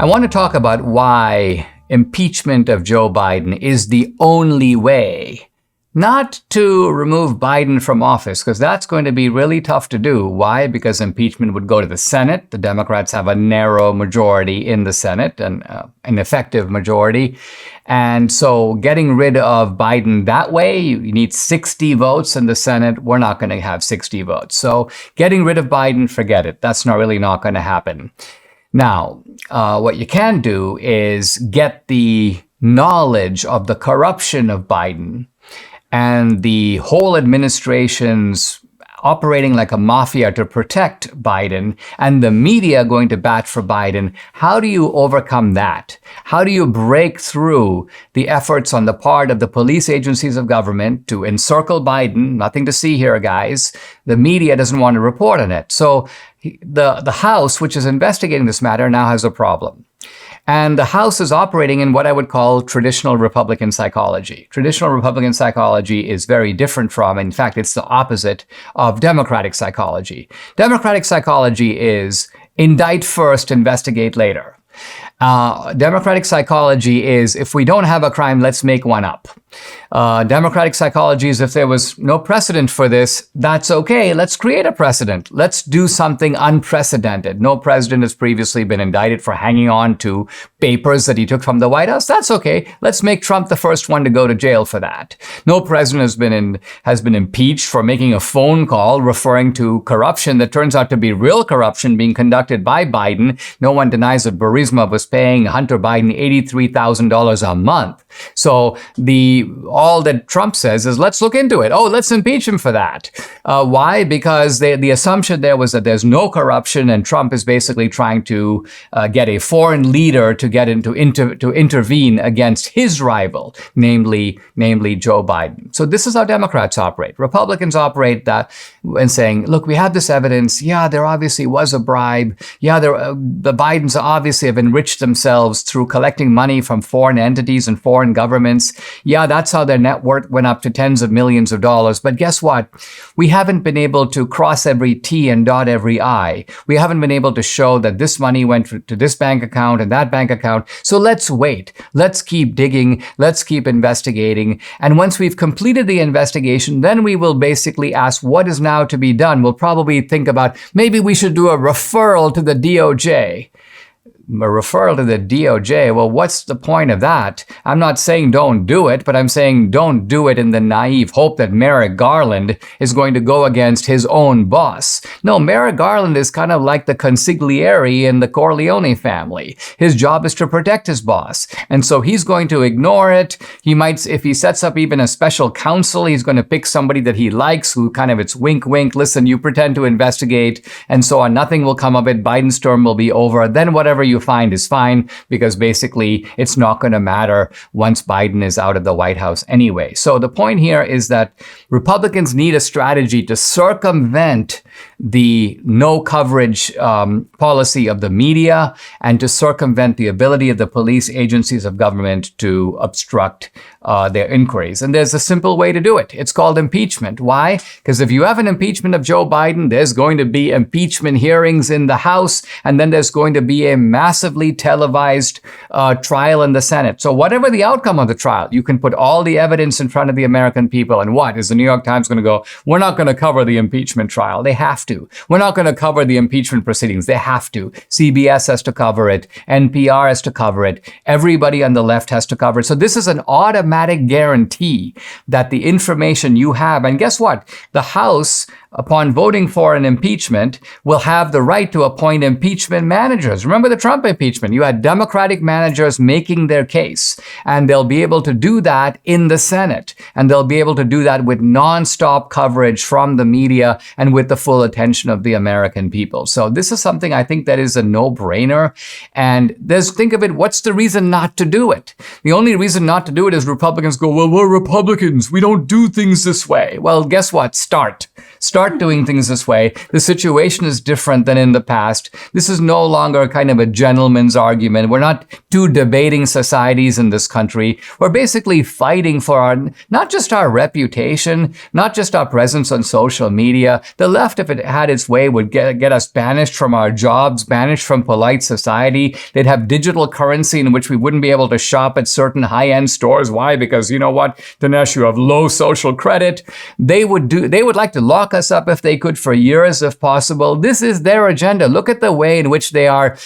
I want to talk about why impeachment of Joe Biden is the only way, not to remove Biden from office, because that's going to be really tough to do. Why? Because impeachment would go to the Senate. The Democrats have a narrow majority in the Senate, and an effective majority. And so getting rid of Biden that way, you need 60 votes in the Senate. We're not going to have 60 votes. So getting rid of Biden, forget it. That's not going to happen. Now, what you can do is get the knowledge of the corruption of Biden and the whole administration's operating like a mafia to protect Biden, and the media going to bat for Biden. How do you overcome that? How do you break through the efforts on the part of the police agencies of government to encircle Biden? Nothing to see here, guys. The media doesn't want to report on it. So the House, which is investigating this matter, now has a problem. And the House is operating in what I would call traditional Republican psychology. Traditional Republican psychology is very different from, in fact, it's the opposite of Democratic psychology. Democratic psychology is indict first, investigate later. Democratic psychology is, if we don't have a crime, let's make one up. Democratic psychology is, if there was no precedent for this, that's okay. Let's create a precedent. Let's do something unprecedented. No president has previously been indicted for hanging on to papers that he took from the White House. That's okay. Let's make Trump the first one to go to jail for that. No president has been impeached for making a phone call referring to corruption that turns out to be real corruption being conducted by Biden. No one denies that Burisma was paying Hunter Biden $83,000 a month. So all that Trump says is, let's look into it. Oh, let's impeach him for that. Why? Because the assumption there was that there's no corruption, and Trump is basically trying to get a foreign leader to get to intervene against his rival, namely Joe Biden. So this is how Democrats operate. Republicans operate that and saying, look, we have this evidence. Yeah, there obviously was a bribe. Yeah, the Bidens obviously have enriched themselves through collecting money from foreign entities and foreign governments. Yeah, that's how their net worth went up to tens of millions of dollars. But guess what? We haven't been able to cross every T and dot every I. We haven't been able to show that this money went to this bank account and that bank account. So let's wait. Let's keep digging. Let's keep investigating. And once we've completed the investigation, then we will basically ask what is now to be done. We'll probably think about maybe we should do a referral to the DOJ. A referral to the DOJ, well, what's the point of that? I'm not saying don't do it, but I'm saying don't do it in the naive hope that Merrick Garland is going to go against his own boss. No, Merrick Garland is kind of like the consigliere in the Corleone family. His job is to protect his boss. And so he's going to ignore it. He might, if he sets up even a special counsel, he's going to pick somebody that he likes who kind of, it's wink, wink, listen, you pretend to investigate, and so on. Nothing will come of it. Biden's term will be over. Then whatever you find is fine, because basically it's not going to matter once Biden is out of the White House anyway. So the point here is that Republicans need a strategy to circumvent the no coverage policy of the media and to circumvent the ability of the police agencies of government to obstruct their inquiries. And there's a simple way to do it. It's called impeachment. Why? Because if you have an impeachment of Joe Biden, there's going to be impeachment hearings in the House, and then there's going to be a massively televised trial in the Senate. So whatever the outcome of the trial, you can put all the evidence in front of the American people. And what? Is the New York Times going to go, we're not going to cover the impeachment trial? They have to. We're not going to cover the impeachment proceedings. They have to. CBS has to cover it. NPR has to cover it. Everybody on the left has to cover it. So this is an automatic guarantee that the information you have, and guess what? The House, upon voting for an impeachment, will have the right to appoint impeachment managers. Remember the Trump impeachment? You had Democratic managers making their case, and they'll be able to do that in the Senate, and they'll be able to do that with nonstop coverage from the media and with the full attention of the American people. So this is something I think that is a no-brainer. And think of it, what's the reason not to do it? The only reason not to do it is Republicans go, well, we're Republicans. We don't do things this way. Well, guess what? Start start doing things this way. The situation is different than in the past. This is no longer kind of a gentleman's argument. We're not two debating societies in this country. We're basically fighting for not just our reputation, not just our presence on social media. The left, if it had its way, would get us banished from our jobs, banished from polite society. They'd have digital currency in which we wouldn't be able to shop at certain high-end stores. Why? Because you know what, Dinesh, you have low social credit. They would like to lock us up if they could for years if possible. This is their agenda. Look at the way in which they are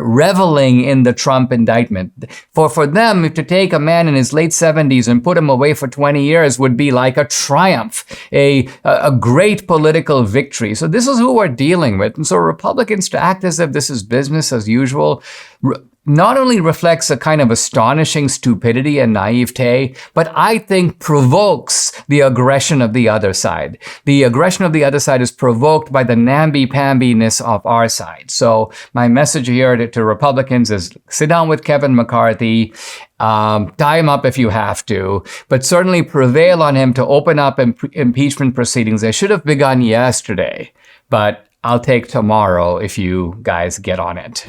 reveling in the Trump indictment. For them, to take a man in his late 70s and put him away for 20 years would be like a triumph, a great political victory. So this is who we're dealing with. And so Republicans to act as if this is business as usual not only reflects a kind of astonishing stupidity and naivete, but I think provokes the aggression of the other side. The aggression of the other side is provoked by the namby-pambiness of our side. So my message here to Republicans is sit down with Kevin McCarthy, tie him up if you have to, but certainly prevail on him to open up impeachment proceedings. They should have begun yesterday, but I'll take tomorrow if you guys get on it.